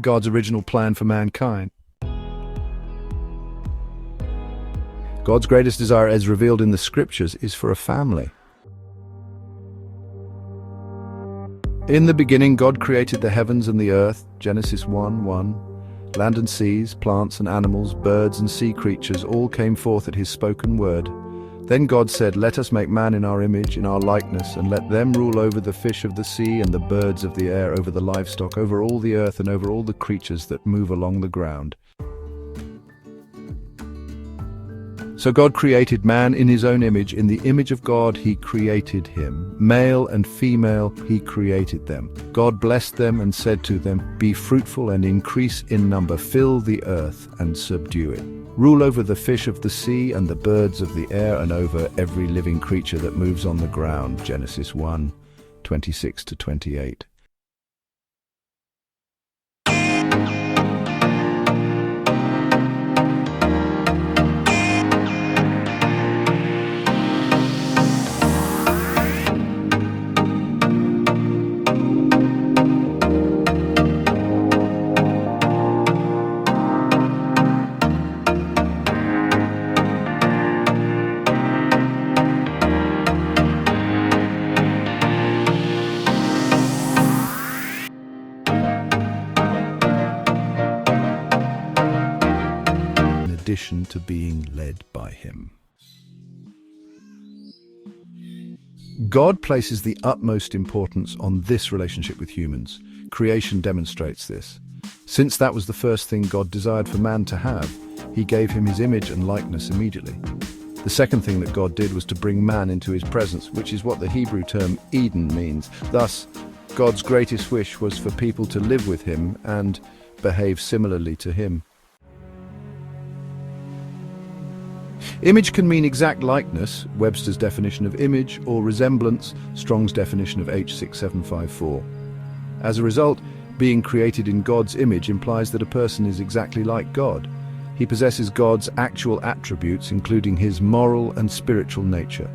God's original plan for mankind. God's greatest desire, as revealed in the scriptures, is for a family. In the beginning, God created the heavens and the earth, Genesis 1:1. Land and seas, plants and animals, birds and sea creatures, all came forth at his spoken word. Then God said, "Let us make man in our image, in our likeness, and let them rule over the fish of the sea and the birds of the air, over the livestock, over all the earth, and over all the creatures that move along the ground." So God created man in his own image. In the image of God he created him. Male and female he created them. God blessed them and said to them, "Be fruitful and increase in number, fill the earth and subdue it. Rule over the fish of the sea and the birds of the air, and over every living creature that moves on the ground." Genesis 1:26-28. In addition to being led by him. God places the utmost importance on this relationship with humans. Creation demonstrates this. Since that was the first thing God desired for man to have, he gave him his image and likeness immediately. The second thing that God did was to bring man into his presence, which is what the Hebrew term Eden means. Thus, God's greatest wish was for people to live with him and behave similarly to him. Image can mean exact likeness, Webster's definition of image, or resemblance, Strong's definition of H6754. As a result, being created in God's image implies that a person is exactly like God. He possesses God's actual attributes, including his moral and spiritual nature.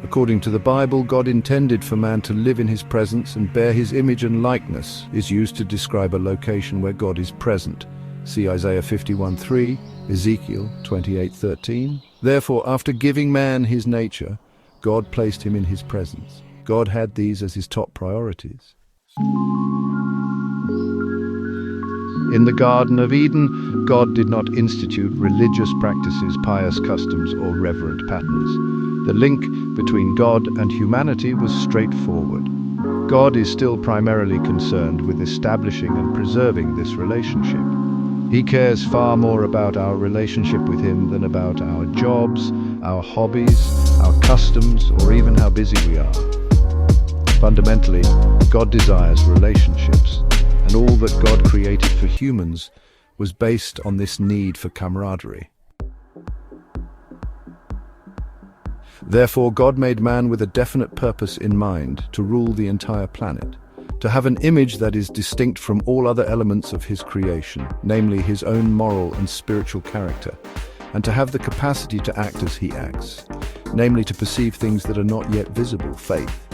According to the Bible, God intended for man to live in his presence and bear his image, and likeness is used to describe a location where God is present. See Isaiah 51:3, Ezekiel 28:13. Therefore, after giving man his nature, God placed him in his presence. God had these as his top priorities. In the Garden of Eden, God did not institute religious practices, pious customs, or reverent patterns. The link between God and humanity was straightforward. God is still primarily concerned with establishing and preserving this relationship. He cares far more about our relationship with him than about our jobs, our hobbies, our customs, or even how busy we are. Fundamentally, God desires relationships, and all that God created for humans was based on this need for camaraderie. Therefore, God made man with a definite purpose in mind: to rule the entire planet, to have an image that is distinct from all other elements of his creation, namely his own moral and spiritual character, and to have the capacity to act as he acts, namely to perceive things that are not yet visible, faith.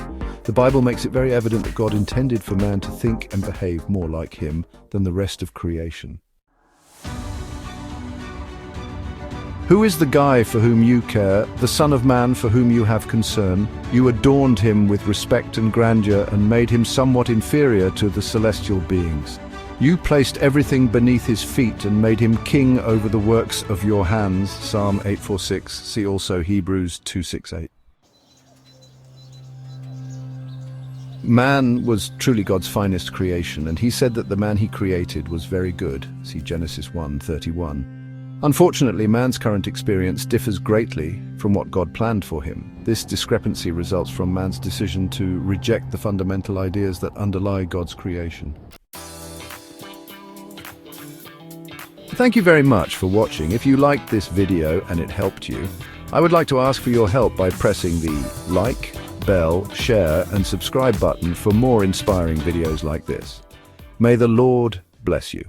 The Bible makes it very evident that God intended for man to think and behave more like him than the rest of creation. Who is the guy for whom you care, the Son of Man for whom you have concern? You adorned him with respect and grandeur and made him somewhat inferior to the celestial beings. You placed everything beneath his feet and made him king over the works of your hands. Psalm 8:4-6. See also Hebrews 2:6-8. Man was truly God's finest creation, and he said that the man he created was very good. See Genesis 1:31. Unfortunately, man's current experience differs greatly from what God planned for him. This discrepancy results from man's decision to reject the fundamental ideas that underlie God's creation. Thank you very much for watching. If you liked this video and it helped you, I would like to ask for your help by pressing the like, bell, share, and subscribe button for more inspiring videos like this. May the Lord bless you.